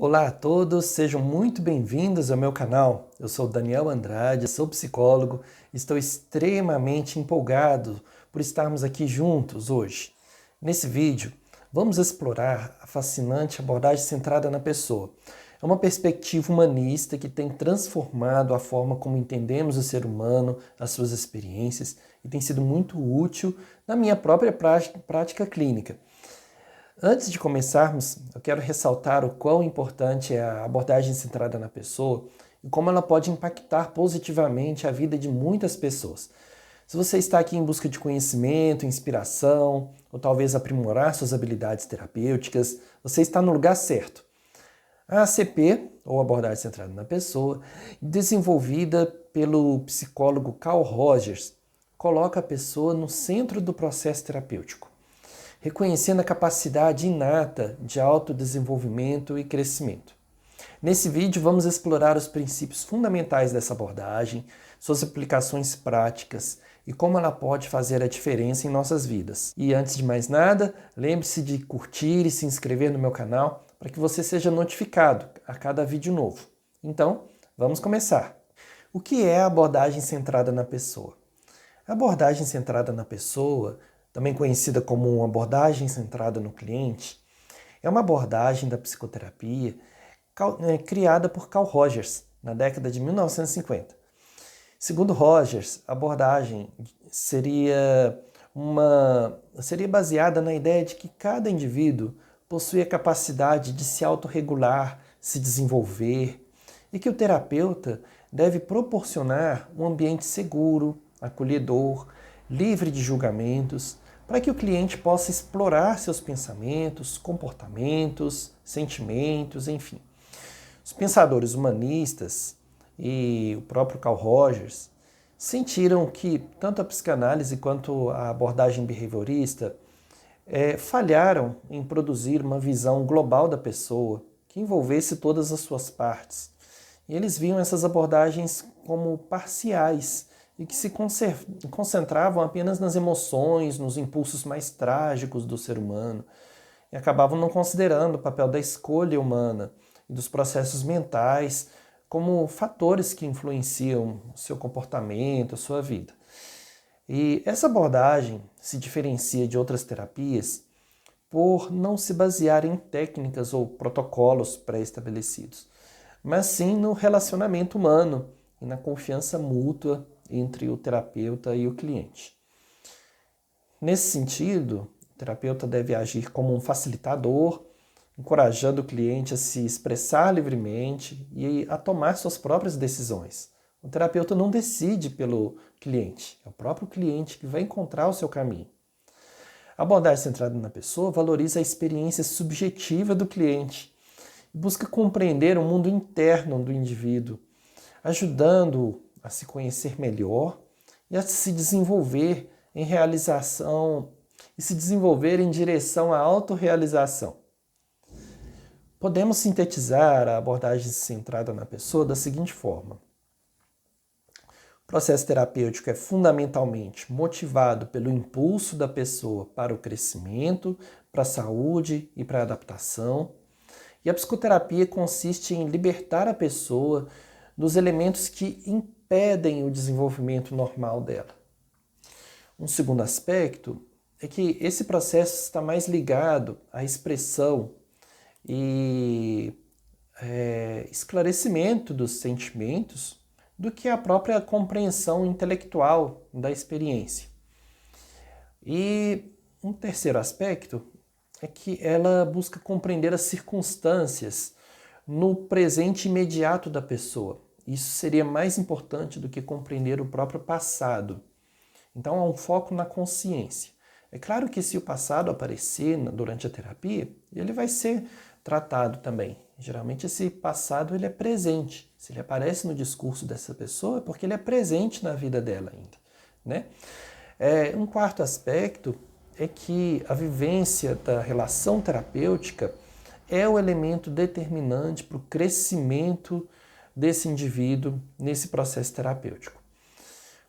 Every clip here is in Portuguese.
Olá a todos, sejam muito bem-vindos ao meu canal. Eu sou Daniel Andrade, sou psicólogo e estou extremamente empolgado por estarmos aqui juntos hoje. Nesse vídeo, vamos explorar a fascinante abordagem centrada na pessoa. É uma perspectiva humanista que tem transformado a forma como entendemos o ser humano, as suas experiências, e tem sido muito útil na minha própria prática clínica. Antes de começarmos, eu quero ressaltar o quão importante é a abordagem centrada na pessoa e como ela pode impactar positivamente a vida de muitas pessoas. Se você está aqui em busca de conhecimento, inspiração, ou talvez aprimorar suas habilidades terapêuticas, você está no lugar certo. A ACP, ou abordagem centrada na pessoa, desenvolvida pelo psicólogo Carl Rogers, coloca a pessoa no centro do processo terapêutico, reconhecendo a capacidade inata de autodesenvolvimento e crescimento. Nesse vídeo vamos explorar os princípios fundamentais dessa abordagem, suas aplicações práticas e como ela pode fazer a diferença em nossas vidas. E antes de mais nada, lembre-se de curtir e se inscrever no meu canal para que você seja notificado a cada vídeo novo. Então, vamos começar. O que é a abordagem centrada na pessoa? A abordagem centrada na pessoa, também conhecida como uma abordagem centrada no cliente, é uma abordagem da psicoterapia criada por Carl Rogers na década de 1950. Segundo Rogers, a abordagem seria baseada na ideia de que cada indivíduo possui a capacidade de se autorregular, se desenvolver, e que o terapeuta deve proporcionar um ambiente seguro, acolhedor, livre de julgamentos, para que o cliente possa explorar seus pensamentos, comportamentos, sentimentos, enfim. Os pensadores humanistas e o próprio Carl Rogers sentiram que tanto a psicanálise quanto a abordagem behaviorista falharam em produzir uma visão global da pessoa que envolvesse todas as suas partes. E eles viam essas abordagens como parciais e que se concentravam apenas nas emoções, nos impulsos mais trágicos do ser humano, e acabavam não considerando o papel da escolha humana e dos processos mentais como fatores que influenciam o seu comportamento, a sua vida. E essa abordagem se diferencia de outras terapias por não se basear em técnicas ou protocolos pré-estabelecidos, mas sim no relacionamento humano e na confiança mútua entre o terapeuta e o cliente. Nesse sentido, o terapeuta deve agir como um facilitador, encorajando o cliente a se expressar livremente e a tomar suas próprias decisões. O terapeuta não decide pelo cliente, é o próprio cliente que vai encontrar o seu caminho. A abordagem centrada na pessoa valoriza a experiência subjetiva do cliente e busca compreender o mundo interno do indivíduo, ajudando-o a se conhecer melhor e a se desenvolver em realização e se desenvolver em direção à autorrealização. Podemos sintetizar a abordagem centrada na pessoa da seguinte forma: o processo terapêutico é fundamentalmente motivado pelo impulso da pessoa para o crescimento, para a saúde e para a adaptação. E a psicoterapia consiste em libertar a pessoa dos elementos que impedem o desenvolvimento normal dela. Um segundo aspecto é que esse processo está mais ligado à expressão e esclarecimento dos sentimentos do que à própria compreensão intelectual da experiência. E um terceiro aspecto é que ela busca compreender as circunstâncias no presente imediato da pessoa. Isso seria mais importante do que compreender o próprio passado. Então há um foco na consciência. É claro que se o passado aparecer durante a terapia, ele vai ser tratado também. Geralmente esse passado ele é presente. Se ele aparece no discurso dessa pessoa é porque ele é presente na vida dela ainda, né? Um quarto aspecto é que a vivência da relação terapêutica é o elemento determinante para o crescimento desse indivíduo nesse processo terapêutico.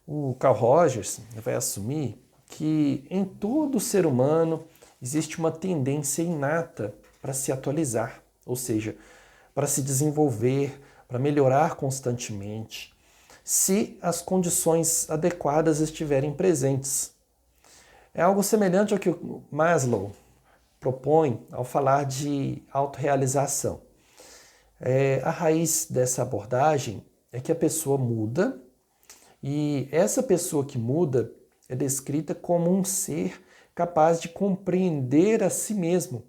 O Carl Rogers vai assumir que em todo ser humano existe uma tendência inata para se atualizar, ou seja, para se desenvolver, para melhorar constantemente, se as condições adequadas estiverem presentes. É algo semelhante ao que o Maslow propõe ao falar de autorrealização. A raiz dessa abordagem é que a pessoa muda, e essa pessoa que muda é descrita como um ser capaz de compreender a si mesmo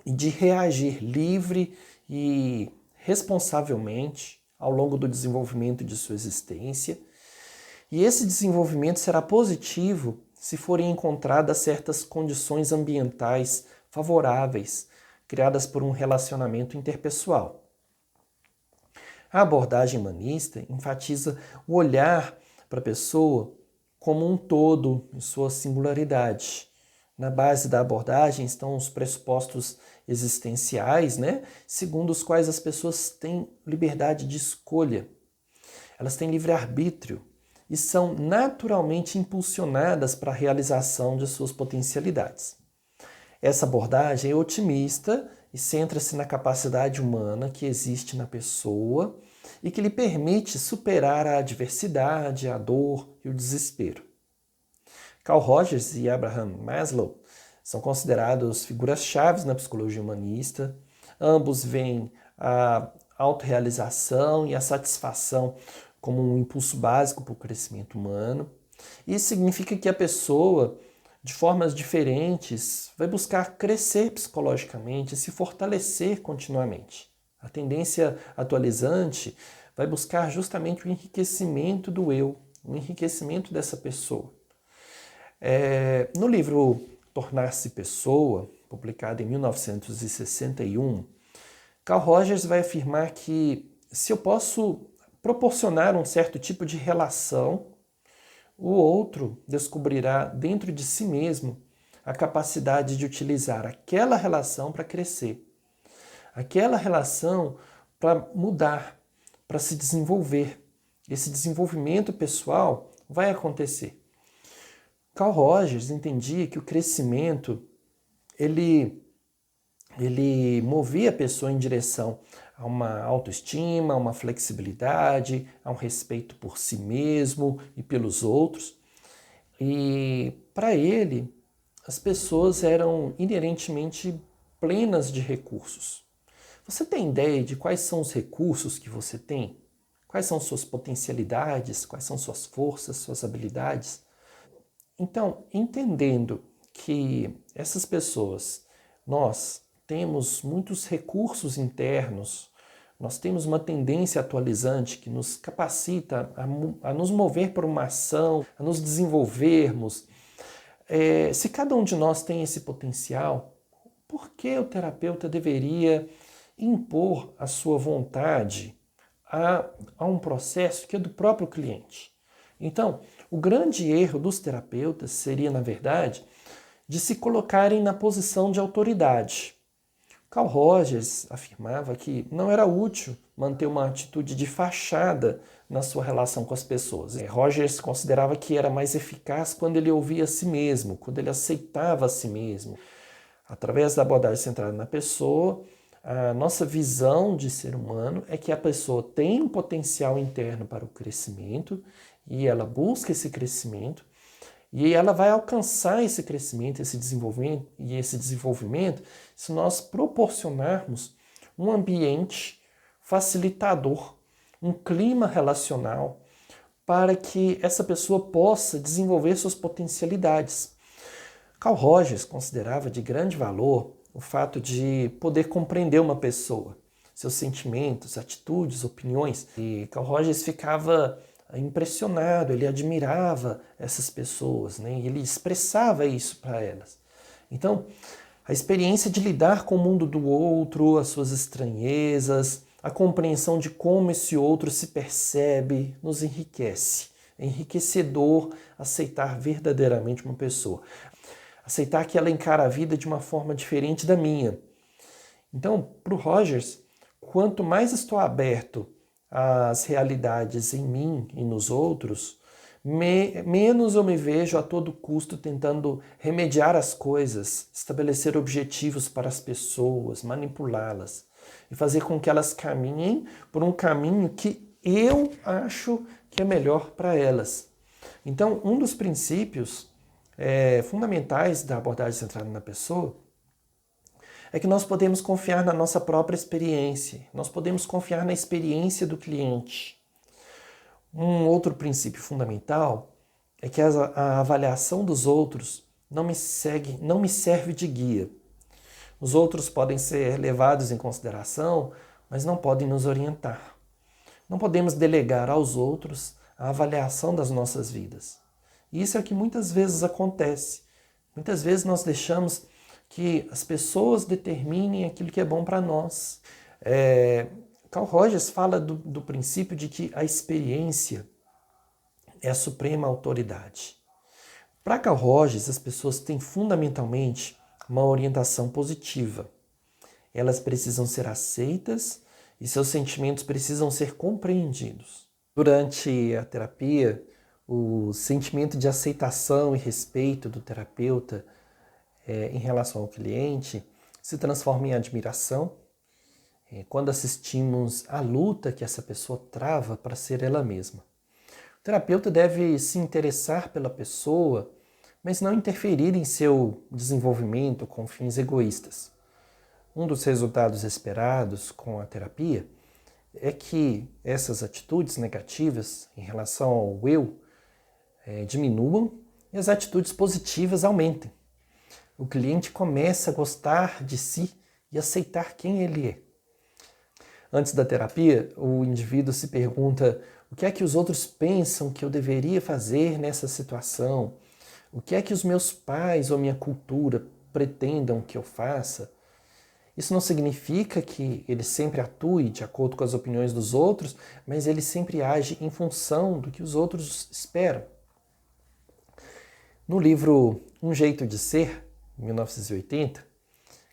e de reagir livre e responsavelmente ao longo do desenvolvimento de sua existência. E esse desenvolvimento será positivo se forem encontradas certas condições ambientais favoráveis, criadas por um relacionamento interpessoal. A abordagem humanista enfatiza o olhar para a pessoa como um todo, em sua singularidade. Na base da abordagem estão os pressupostos existenciais, segundo os quais as pessoas têm liberdade de escolha. Elas têm livre-arbítrio e são naturalmente impulsionadas para a realização de suas potencialidades. Essa abordagem é otimista e centra-se na capacidade humana que existe na pessoa e que lhe permite superar a adversidade, a dor e o desespero. Carl Rogers e Abraham Maslow são considerados figuras-chave na psicologia humanista. Ambos veem a autorrealização e a satisfação como um impulso básico para o crescimento humano. Isso significa que a pessoa, de formas diferentes, vai buscar crescer psicologicamente e se fortalecer continuamente. A tendência atualizante vai buscar justamente o enriquecimento do eu, o enriquecimento dessa pessoa. No livro Tornar-se Pessoa, publicado em 1961, Carl Rogers vai afirmar que se eu posso proporcionar um certo tipo de relação, o outro descobrirá dentro de si mesmo a capacidade de utilizar aquela relação para crescer, aquela relação para mudar, para se desenvolver. Esse desenvolvimento pessoal vai acontecer. Carl Rogers entendia que o crescimento ele movia a pessoa em direção a uma autoestima, a uma flexibilidade, a um respeito por si mesmo e pelos outros. E para ele, as pessoas eram inerentemente plenas de recursos. Você tem ideia de quais são os recursos que você tem? Quais são suas potencialidades? Quais são suas forças, suas habilidades? Então, entendendo que essas pessoas, nós temos muitos recursos internos, nós temos uma tendência atualizante que nos capacita a nos mover por uma ação, a nos desenvolvermos. Se cada um de nós tem esse potencial, por que o terapeuta deveria impor a sua vontade a um processo que é do próprio cliente? Então, o grande erro dos terapeutas seria, na verdade, de se colocarem na posição de autoridade. Carl Rogers afirmava que não era útil manter uma atitude de fachada na sua relação com as pessoas. Rogers considerava que era mais eficaz quando ele ouvia a si mesmo, quando ele aceitava a si mesmo. Através da abordagem centrada na pessoa, a nossa visão de ser humano é que a pessoa tem um potencial interno para o crescimento e ela busca esse crescimento e ela vai alcançar esse crescimento, esse desenvolvimento se nós proporcionarmos um ambiente facilitador, um clima relacional para que essa pessoa possa desenvolver suas potencialidades. Carl Rogers considerava de grande valor o fato de poder compreender uma pessoa, seus sentimentos, atitudes, opiniões. E Carl Rogers ficava impressionado, ele admirava essas pessoas, e ele expressava isso para elas. Então, a experiência de lidar com o mundo do outro, as suas estranhezas, a compreensão de como esse outro se percebe, nos enriquece. É enriquecedor aceitar verdadeiramente uma pessoa. Aceitar que ela encara a vida de uma forma diferente da minha. Então, para o Rogers, quanto mais estou aberto às realidades em mim e nos outros, menos eu me vejo a todo custo tentando remediar as coisas, estabelecer objetivos para as pessoas, manipulá-las e fazer com que elas caminhem por um caminho que eu acho que é melhor para elas. Então, um dos princípios fundamentais da abordagem centrada na pessoa é que nós podemos confiar na nossa própria experiência, nós podemos confiar na experiência do cliente. Um outro princípio fundamental é que a avaliação dos outros não me serve de guia. Os outros podem ser levados em consideração, mas não podem nos orientar. Não podemos delegar aos outros a avaliação das nossas vidas. E isso é o que muitas vezes acontece. Muitas vezes nós deixamos que as pessoas determinem aquilo que é bom para nós. Carl Rogers fala do princípio de que a experiência é a suprema autoridade. Para Carl Rogers, as pessoas têm fundamentalmente uma orientação positiva. Elas precisam ser aceitas e seus sentimentos precisam ser compreendidos. Durante a terapia, o sentimento de aceitação e respeito do terapeuta em relação ao cliente se transforma em admiração quando assistimos à luta que essa pessoa trava para ser ela mesma. O terapeuta deve se interessar pela pessoa, mas não interferir em seu desenvolvimento com fins egoístas. Um dos resultados esperados com a terapia é que essas atitudes negativas em relação ao eu diminuam e as atitudes positivas aumentem. O cliente começa a gostar de si e aceitar quem ele é. Antes da terapia, o indivíduo se pergunta o que é que os outros pensam que eu deveria fazer nessa situação, o que é que os meus pais ou minha cultura pretendam que eu faça. Isso não significa que ele sempre atue de acordo com as opiniões dos outros, mas ele sempre age em função do que os outros esperam. No livro Um Jeito de Ser, 1980,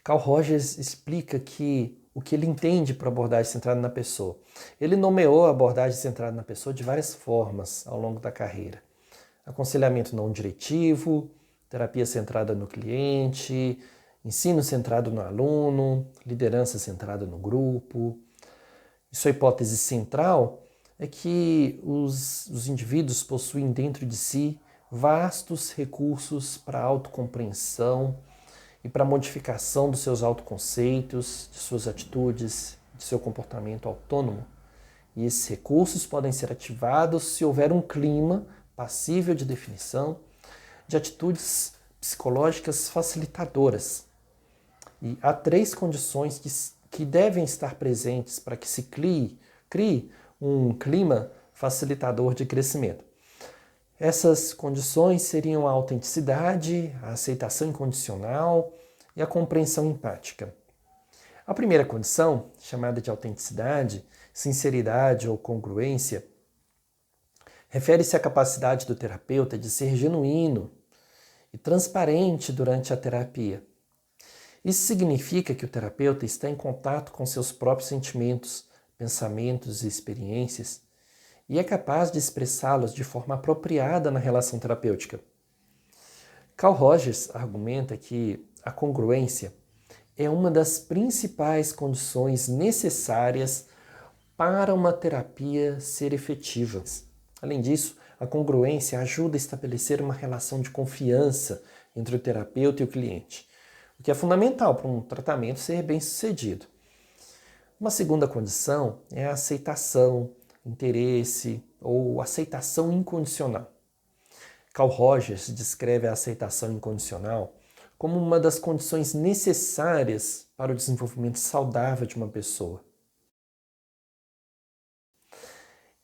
Carl Rogers explica que o que ele entende por abordagem centrada na pessoa. Ele nomeou a abordagem centrada na pessoa de várias formas ao longo da carreira. Aconselhamento não diretivo, terapia centrada no cliente, ensino centrado no aluno, liderança centrada no grupo. E sua hipótese central é que os indivíduos possuem dentro de si vastos recursos para autocompreensão e para modificação dos seus autoconceitos, de suas atitudes, de seu comportamento autônomo. E esses recursos podem ser ativados se houver um clima passível de definição de atitudes psicológicas facilitadoras. E há 3 condições que devem estar presentes para que se crie um clima facilitador de crescimento. Essas condições seriam a autenticidade, a aceitação incondicional e a compreensão empática. A primeira condição, chamada de autenticidade, sinceridade ou congruência, refere-se à capacidade do terapeuta de ser genuíno e transparente durante a terapia. Isso significa que o terapeuta está em contato com seus próprios sentimentos, pensamentos e experiências e é capaz de expressá-los de forma apropriada na relação terapêutica. Carl Rogers argumenta que a congruência é uma das principais condições necessárias para uma terapia ser efetiva. Além disso, a congruência ajuda a estabelecer uma relação de confiança entre o terapeuta e o cliente, o que é fundamental para um tratamento ser bem-sucedido. Uma segunda condição é a aceitação, interesse ou aceitação incondicional. Carl Rogers descreve a aceitação incondicional como uma das condições necessárias para o desenvolvimento saudável de uma pessoa.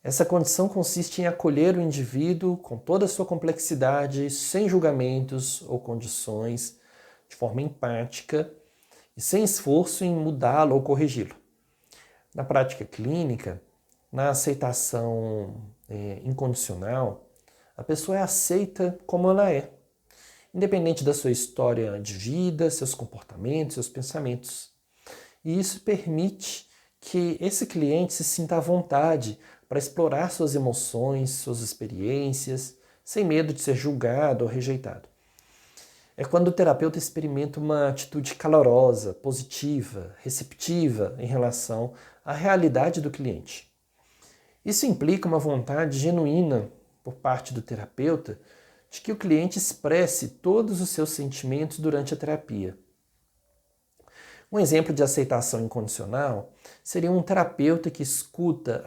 Essa condição consiste em acolher o indivíduo com toda a sua complexidade, sem julgamentos ou condições, de forma empática e sem esforço em mudá-lo ou corrigi-lo. Na prática clínica, na aceitação incondicional, a pessoa é aceita como ela é, independente da sua história de vida, seus comportamentos, seus pensamentos. E isso permite que esse cliente se sinta à vontade para explorar suas emoções, suas experiências, sem medo de ser julgado ou rejeitado. É quando o terapeuta experimenta uma atitude calorosa, positiva, receptiva em relação à realidade do cliente. Isso implica uma vontade genuína por parte do terapeuta de que o cliente expresse todos os seus sentimentos durante a terapia. Um exemplo de aceitação incondicional seria um terapeuta que escuta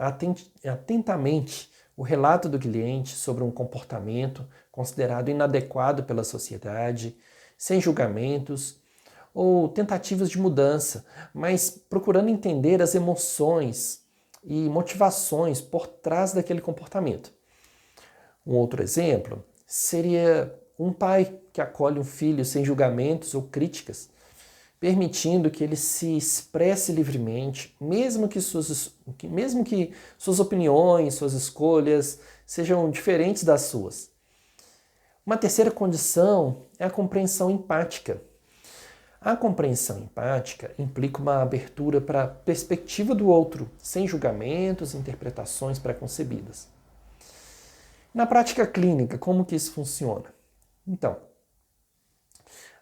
atentamente o relato do cliente sobre um comportamento considerado inadequado pela sociedade, sem julgamentos ou tentativas de mudança, mas procurando entender as emoções e motivações por trás daquele comportamento. Um outro exemplo seria um pai que acolhe um filho sem julgamentos ou críticas, permitindo que ele se expresse livremente, mesmo que suas opiniões, suas escolhas sejam diferentes das suas. Uma terceira condição é a compreensão empática. A compreensão empática implica uma abertura para a perspectiva do outro, sem julgamentos e interpretações preconcebidas. Na prática clínica, como que isso funciona? Então,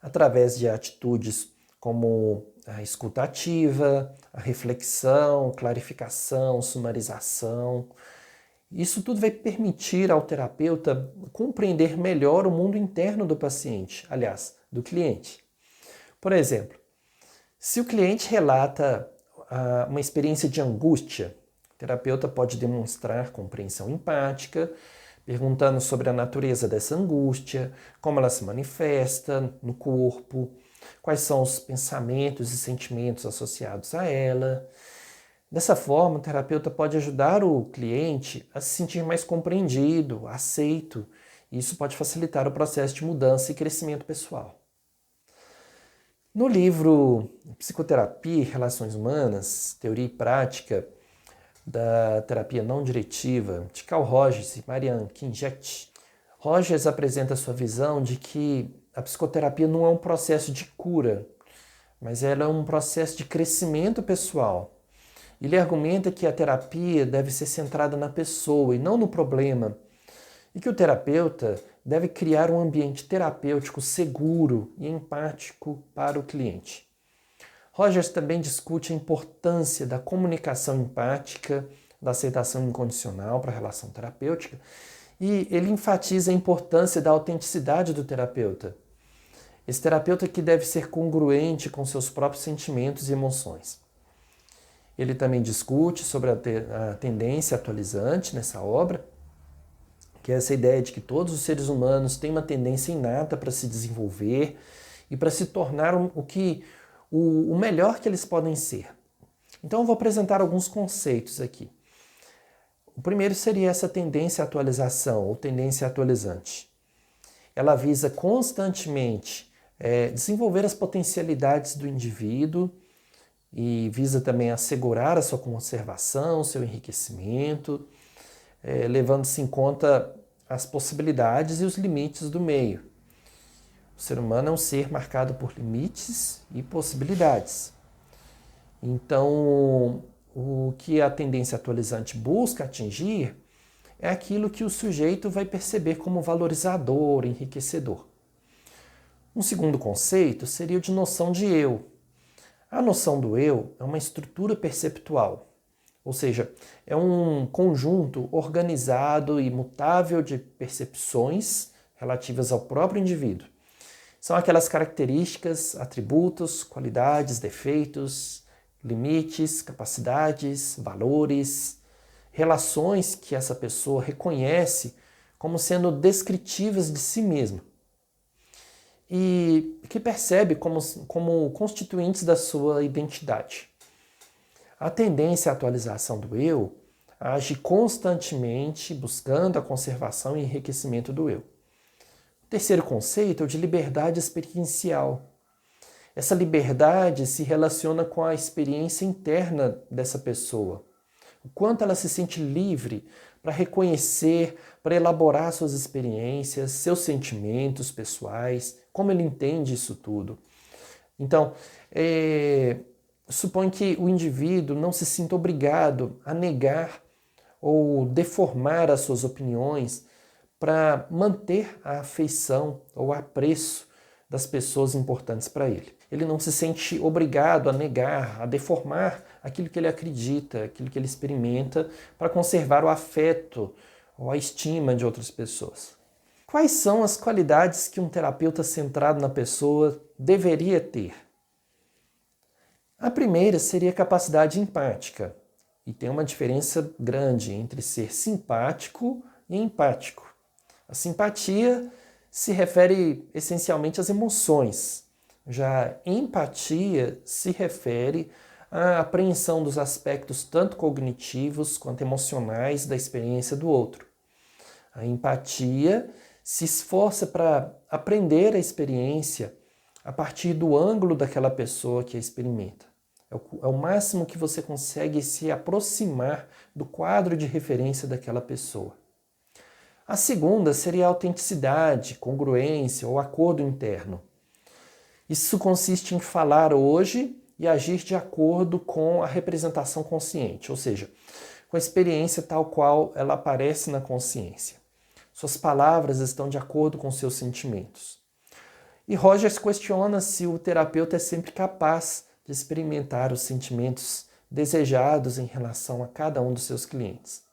através de atitudes como a escuta ativa, a reflexão, clarificação, sumarização. Isso tudo vai permitir ao terapeuta compreender melhor o mundo interno do paciente, aliás, do cliente. Por exemplo, se o cliente relata uma experiência de angústia, o terapeuta pode demonstrar compreensão empática, perguntando sobre a natureza dessa angústia, como ela se manifesta no corpo, quais são os pensamentos e sentimentos associados a ela. Dessa forma, o terapeuta pode ajudar o cliente a se sentir mais compreendido, aceito, e isso pode facilitar o processo de mudança e crescimento pessoal. No livro Psicoterapia e Relações Humanas, Teoria e Prática da Terapia Não Diretiva, de Carl Rogers e Marianne Kinget, Rogers apresenta sua visão de que a psicoterapia não é um processo de cura, mas ela é um processo de crescimento pessoal. Ele argumenta que a terapia deve ser centrada na pessoa e não no problema, e que o terapeuta deve criar um ambiente terapêutico seguro e empático para o cliente. Rogers também discute a importância da comunicação empática, da aceitação incondicional para a relação terapêutica, e ele enfatiza a importância da autenticidade do terapeuta. Esse terapeuta que deve ser congruente com seus próprios sentimentos e emoções. Ele também discute sobre a tendência atualizante nessa obra, que é essa ideia de que todos os seres humanos têm uma tendência inata para se desenvolver e para se tornar o melhor que eles podem ser. Então eu vou apresentar alguns conceitos aqui. O primeiro seria essa tendência à atualização, ou tendência atualizante. Ela visa constantemente desenvolver as potencialidades do indivíduo e visa também assegurar a sua conservação, seu enriquecimento, levando-se em conta as possibilidades e os limites do meio. O ser humano é um ser marcado por limites e possibilidades. Então, o que a tendência atualizante busca atingir é aquilo que o sujeito vai perceber como valorizador, enriquecedor. Um segundo conceito seria o de noção de eu. A noção do eu é uma estrutura perceptual, ou seja, é um conjunto organizado e mutável de percepções relativas ao próprio indivíduo. São aquelas características, atributos, qualidades, defeitos, limites, capacidades, valores, relações que essa pessoa reconhece como sendo descritivas de si mesma e que percebe como constituintes da sua identidade. A tendência à atualização do eu age constantemente buscando a conservação e enriquecimento do eu. O terceiro conceito é o de liberdade experiencial. Essa liberdade se relaciona com a experiência interna dessa pessoa. O quanto ela se sente livre para reconhecer, para elaborar suas experiências, seus sentimentos pessoais, como ele entende isso tudo. Então, supõe que o indivíduo não se sinta obrigado a negar ou deformar as suas opiniões para manter a afeição ou apreço das pessoas importantes para ele. Ele não se sente obrigado a negar, a deformar aquilo que ele acredita, aquilo que ele experimenta, para conservar o afeto ou a estima de outras pessoas. Quais são as qualidades que um terapeuta centrado na pessoa deveria ter? A primeira seria a capacidade empática. E tem uma diferença grande entre ser simpático e empático. A simpatia se refere essencialmente às emoções. Já a empatia se refere à apreensão dos aspectos tanto cognitivos quanto emocionais da experiência do outro. A empatia se esforça para aprender a experiência a partir do ângulo daquela pessoa que a experimenta. É o máximo que você consegue se aproximar do quadro de referência daquela pessoa. A segunda seria a autenticidade, congruência ou acordo interno. Isso consiste em falar hoje e agir de acordo com a representação consciente, ou seja, com a experiência tal qual ela aparece na consciência. Suas palavras estão de acordo com seus sentimentos. E Rogers questiona se o terapeuta é sempre capaz de experimentar os sentimentos desejados em relação a cada um dos seus clientes.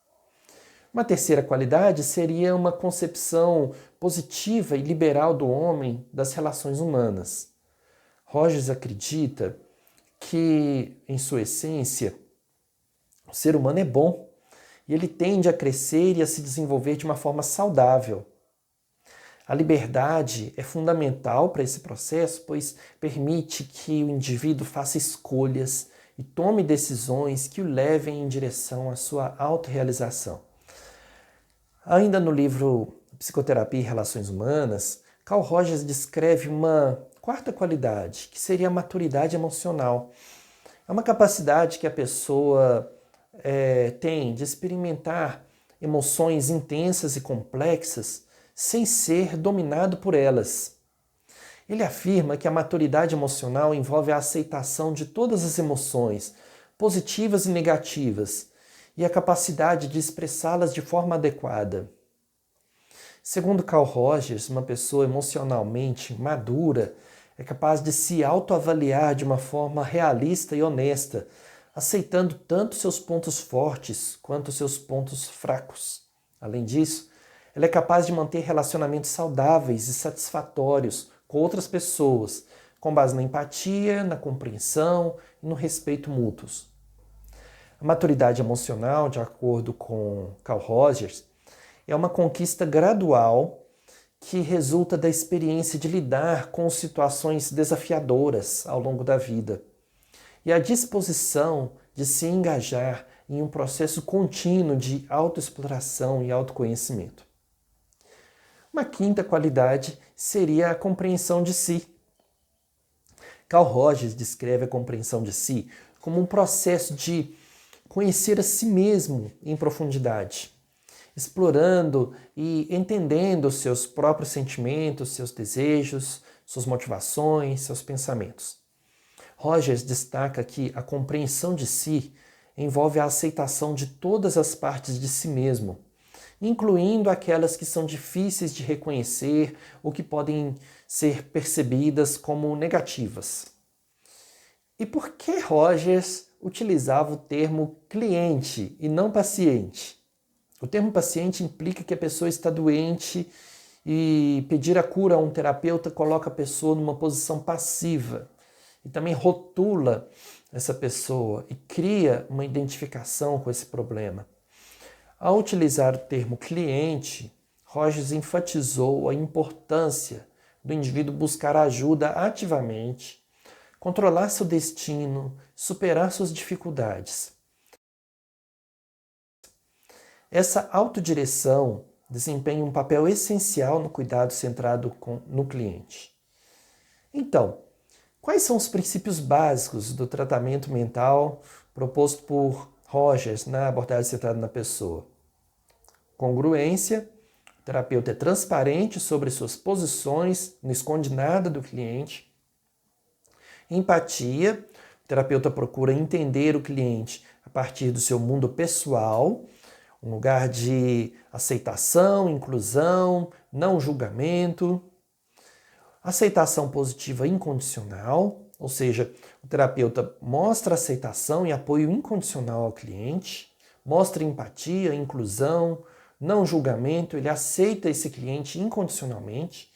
Uma terceira qualidade seria uma concepção positiva e liberal do homem das relações humanas. Rogers acredita que, em sua essência, o ser humano é bom e ele tende a crescer e a se desenvolver de uma forma saudável. A liberdade é fundamental para esse processo, pois permite que o indivíduo faça escolhas e tome decisões que o levem em direção à sua autorrealização. Ainda no livro Psicoterapia e Relações Humanas, Carl Rogers descreve uma quarta qualidade, que seria a maturidade emocional. É uma capacidade que a pessoa tem de experimentar emoções intensas e complexas sem ser dominado por elas. Ele afirma que a maturidade emocional envolve a aceitação de todas as emoções, positivas e negativas, e a capacidade de expressá-las de forma adequada. Segundo Carl Rogers, uma pessoa emocionalmente madura é capaz de se autoavaliar de uma forma realista e honesta, aceitando tanto seus pontos fortes quanto seus pontos fracos. Além disso, ela é capaz de manter relacionamentos saudáveis e satisfatórios com outras pessoas, com base na empatia, na compreensão e no respeito mútuos. A maturidade emocional, de acordo com Carl Rogers, é uma conquista gradual que resulta da experiência de lidar com situações desafiadoras ao longo da vida e a disposição de se engajar em um processo contínuo de autoexploração e autoconhecimento. Uma quinta qualidade seria a compreensão de si. Carl Rogers descreve a compreensão de si como um processo de conhecer a si mesmo em profundidade, explorando e entendendo os seus próprios sentimentos, seus desejos, suas motivações, seus pensamentos. Rogers destaca que a compreensão de si envolve a aceitação de todas as partes de si mesmo, incluindo aquelas que são difíceis de reconhecer ou que podem ser percebidas como negativas. E por que Rogers utilizava o termo cliente e não paciente? O termo paciente implica que a pessoa está doente e pedir a cura a um terapeuta coloca a pessoa numa posição passiva e também rotula essa pessoa e cria uma identificação com esse problema. Ao utilizar o termo cliente, Rogers enfatizou a importância do indivíduo buscar ajuda ativamente, controlar seu destino, superar suas dificuldades. Essa autodireção desempenha um papel essencial no cuidado centrado no cliente. Então, quais são os princípios básicos do tratamento mental proposto por Rogers na abordagem centrada na pessoa? Congruência. O terapeuta é transparente sobre suas posições, não esconde nada do cliente. Empatia. O terapeuta procura entender o cliente a partir do seu mundo pessoal, um lugar de aceitação, inclusão, não julgamento. Aceitação positiva incondicional, ou seja, o terapeuta mostra aceitação e apoio incondicional ao cliente, mostra empatia, inclusão, não julgamento, ele aceita esse cliente incondicionalmente.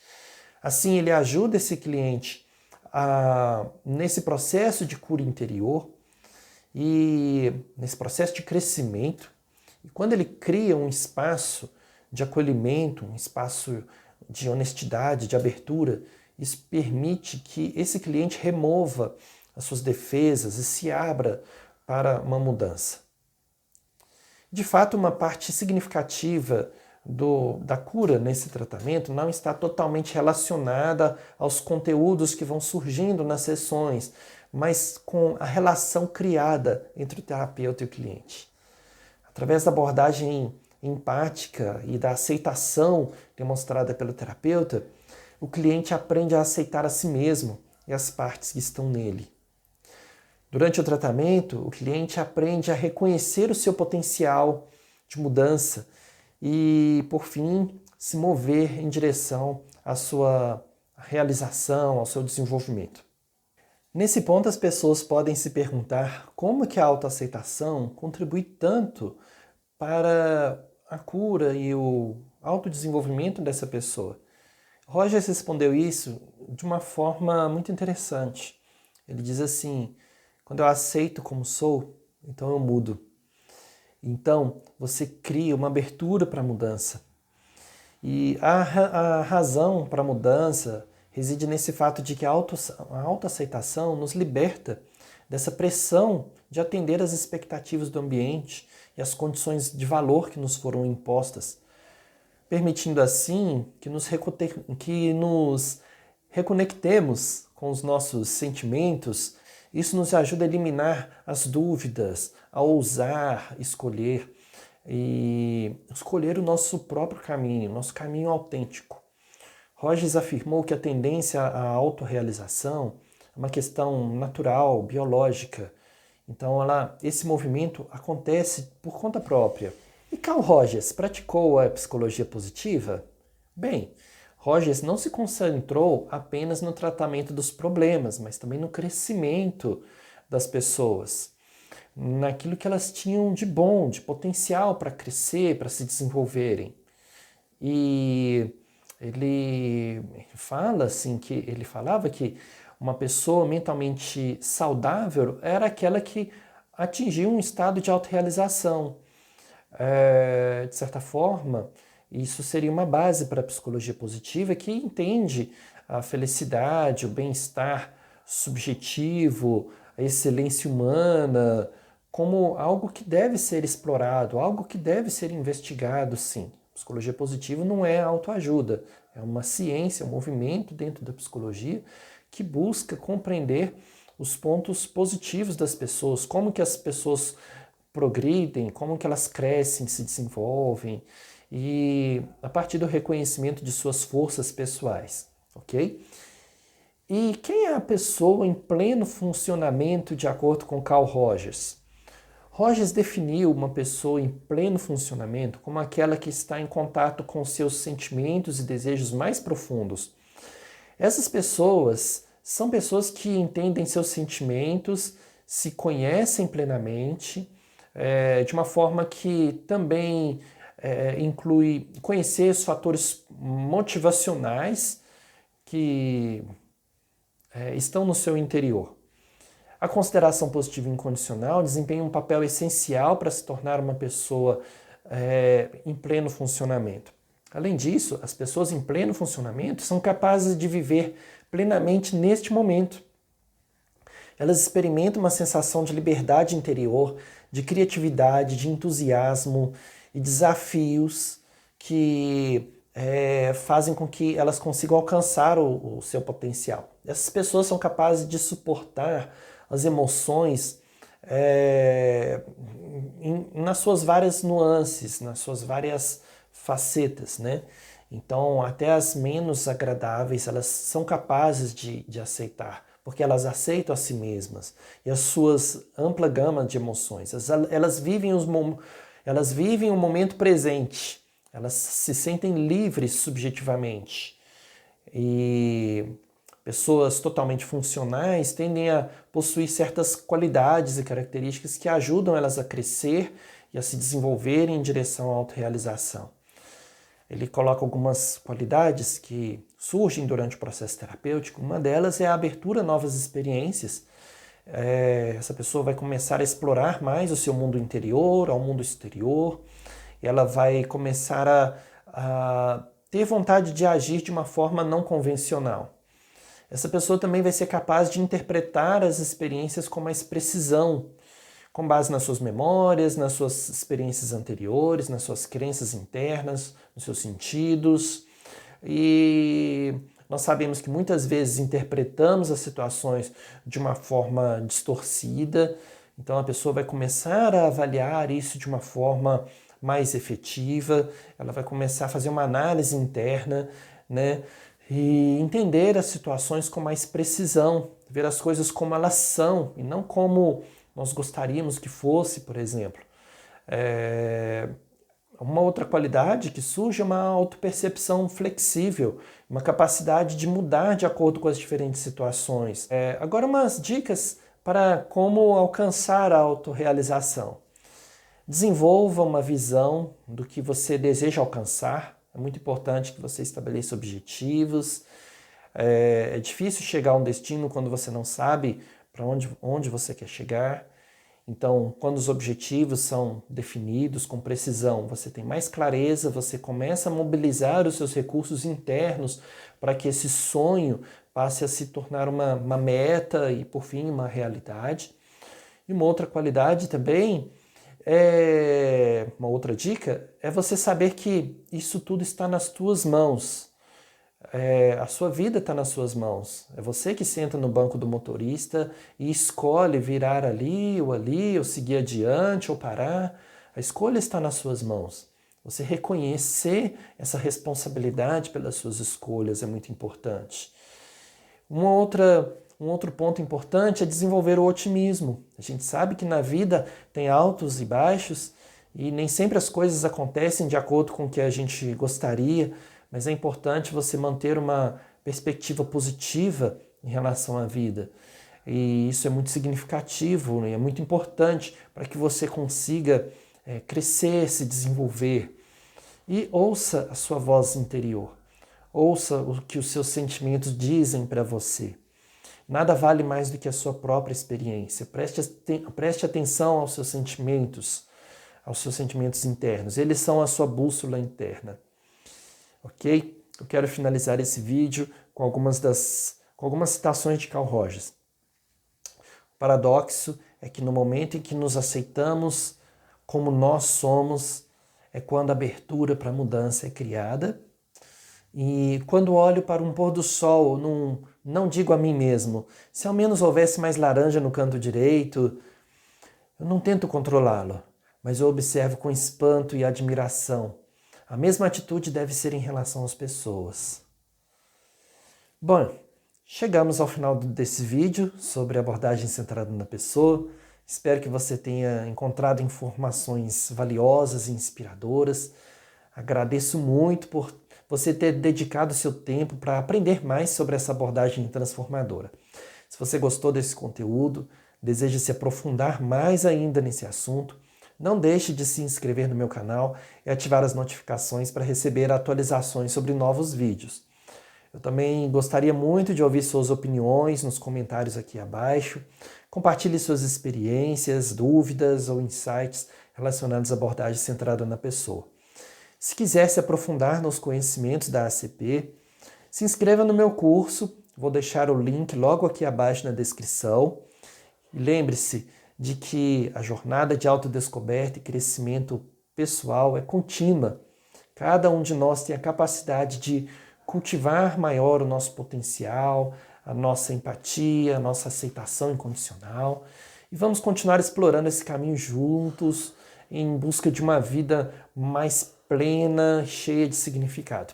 Assim, ele ajuda esse cliente nesse processo de cura interior e nesse processo de crescimento. E quando ele cria um espaço de acolhimento, um espaço de honestidade, de abertura, isso permite que esse cliente remova as suas defesas e se abra para uma mudança. De fato, uma parte significativa da cura nesse tratamento não está totalmente relacionada aos conteúdos que vão surgindo nas sessões, mas com a relação criada entre o terapeuta e o cliente. Através da abordagem empática e da aceitação demonstrada pelo terapeuta, o cliente aprende a aceitar a si mesmo e as partes que estão nele. Durante o tratamento, o cliente aprende a reconhecer o seu potencial de mudança e, por fim, se mover em direção à sua realização, ao seu desenvolvimento. Nesse ponto, as pessoas podem se perguntar como que a autoaceitação contribui tanto para a cura e o autodesenvolvimento dessa pessoa. Rogers respondeu isso de uma forma muito interessante. Ele diz assim: quando eu aceito como sou, então eu mudo. Então, você cria uma abertura para a mudança. E a razão para a mudança reside nesse fato de que a autoaceitação nos liberta dessa pressão de atender às expectativas do ambiente e às condições de valor que nos foram impostas, permitindo assim que nos reconectemos com os nossos sentimentos. Isso nos ajuda a eliminar as dúvidas, a ousar escolher e escolher o nosso próprio caminho, nosso caminho autêntico. Rogers afirmou que a tendência à autorrealização é uma questão natural, biológica. Então, esse movimento acontece por conta própria. E Carl Rogers praticou a psicologia positiva? Bem, Rogers não se concentrou apenas no tratamento dos problemas, mas também no crescimento das pessoas, naquilo que elas tinham de bom, de potencial para crescer, para se desenvolverem. E ele falava que uma pessoa mentalmente saudável era aquela que atingia um estado de autorrealização. De certa forma, isso seria uma base para a psicologia positiva que entende a felicidade, o bem-estar subjetivo, a excelência humana, como algo que deve ser explorado, algo que deve ser investigado, sim. Psicologia positiva não é autoajuda, é uma ciência, um movimento dentro da psicologia que busca compreender os pontos positivos das pessoas, como que as pessoas progridem, como que elas crescem, se desenvolvem, e a partir do reconhecimento de suas forças pessoais, ok? E quem é a pessoa em pleno funcionamento de acordo com Carl Rogers? Rogers definiu uma pessoa em pleno funcionamento como aquela que está em contato com seus sentimentos e desejos mais profundos. Essas pessoas são pessoas que entendem seus sentimentos, se conhecem plenamente, de uma forma que também inclui conhecer os fatores motivacionais que estão no seu interior. A consideração positiva incondicional desempenha um papel essencial para se tornar uma pessoa em pleno funcionamento. Além disso, as pessoas em pleno funcionamento são capazes de viver plenamente neste momento. Elas experimentam uma sensação de liberdade interior, de criatividade, de entusiasmo e desafios que fazem com que elas consigam alcançar o seu potencial. Essas pessoas são capazes de suportar as emoções nas suas várias nuances, nas suas várias facetas, né? Então, até as menos agradáveis, elas são capazes de aceitar, porque elas aceitam a si mesmas e as suas ampla gama de emoções. Elas vivem Elas vivem o momento presente, elas se sentem livres subjetivamente. E pessoas totalmente funcionais tendem a possuir certas qualidades e características que ajudam elas a crescer e a se desenvolverem em direção à autorrealização. Ele coloca algumas qualidades que surgem durante o processo terapêutico. Uma delas é a abertura a novas experiências. Essa pessoa vai começar a explorar mais o seu mundo interior, ao mundo exterior. Ela vai começar a ter vontade de agir de uma forma não convencional. Essa pessoa também vai ser capaz de interpretar as experiências com mais precisão, com base nas suas memórias, nas suas experiências anteriores, nas suas crenças internas, nos seus sentidos. E nós sabemos que muitas vezes interpretamos as situações de uma forma distorcida, então a pessoa vai começar a avaliar isso de uma forma mais efetiva, ela vai começar a fazer uma análise interna, né? E entender as situações com mais precisão, ver as coisas como elas são e não como nós gostaríamos que fosse, por exemplo. Uma outra qualidade que surge é uma autopercepção flexível, uma capacidade de mudar de acordo com as diferentes situações. Agora, umas dicas para como alcançar a autorrealização. Desenvolva uma visão do que você deseja alcançar. É muito importante que você estabeleça objetivos. É difícil chegar a um destino quando você não sabe para onde você quer chegar. Então, quando os objetivos são definidos com precisão, você tem mais clareza, você começa a mobilizar os seus recursos internos para que esse sonho passe a se tornar uma meta e, por fim, uma realidade. E uma outra qualidade também, uma outra dica, é você saber que isso tudo está nas tuas mãos. A sua vida está nas suas mãos. É você que senta no banco do motorista e escolhe virar ali, ou seguir adiante, ou parar. A escolha está nas suas mãos. Você reconhecer essa responsabilidade pelas suas escolhas é muito importante. Um outro ponto importante é desenvolver o otimismo. A gente sabe que na vida tem altos e baixos e nem sempre as coisas acontecem de acordo com o que a gente gostaria, mas é importante você manter uma perspectiva positiva em relação à vida. E isso é muito significativo e é muito importante para que você consiga crescer, se desenvolver. E ouça a sua voz interior. Ouça o que os seus sentimentos dizem para você. Nada vale mais do que a sua própria experiência. Preste atenção aos seus sentimentos internos. Eles são a sua bússola interna. Ok? Eu quero finalizar esse vídeo com algumas citações de Carl Rogers. O paradoxo é que no momento em que nos aceitamos como nós somos, é quando a abertura para a mudança é criada. E quando olho para um pôr do sol, não digo a mim mesmo, se ao menos houvesse mais laranja no canto direito, eu não tento controlá-lo, mas eu observo com espanto e admiração. A mesma atitude deve ser em relação às pessoas. Bom, chegamos ao final desse vídeo sobre abordagem centrada na pessoa. Espero que você tenha encontrado informações valiosas e inspiradoras. Agradeço muito por você ter dedicado seu tempo para aprender mais sobre essa abordagem transformadora. Se você gostou desse conteúdo, deseja se aprofundar mais ainda nesse assunto, não deixe de se inscrever no meu canal e ativar as notificações para receber atualizações sobre novos vídeos. Eu também gostaria muito de ouvir suas opiniões nos comentários aqui abaixo. Compartilhe suas experiências, dúvidas ou insights relacionados à abordagem centrada na pessoa. Se quiser se aprofundar nos conhecimentos da ACP, se inscreva no meu curso, vou deixar o link logo aqui abaixo na descrição. E lembre-se de que a jornada de autodescoberta e crescimento pessoal é contínua. Cada um de nós tem a capacidade de cultivar maior o nosso potencial, a nossa empatia, a nossa aceitação incondicional. E vamos continuar explorando esse caminho juntos, em busca de uma vida mais plena, cheia de significado.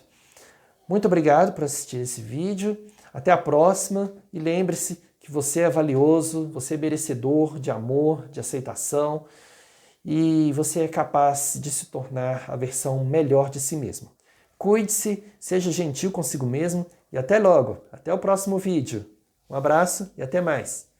Muito obrigado por assistir esse vídeo. Até a próxima e lembre-se que você é valioso, você é merecedor de amor, de aceitação e você é capaz de se tornar a versão melhor de si mesmo. Cuide-se, seja gentil consigo mesmo e até logo, até o próximo vídeo. Um abraço e até mais!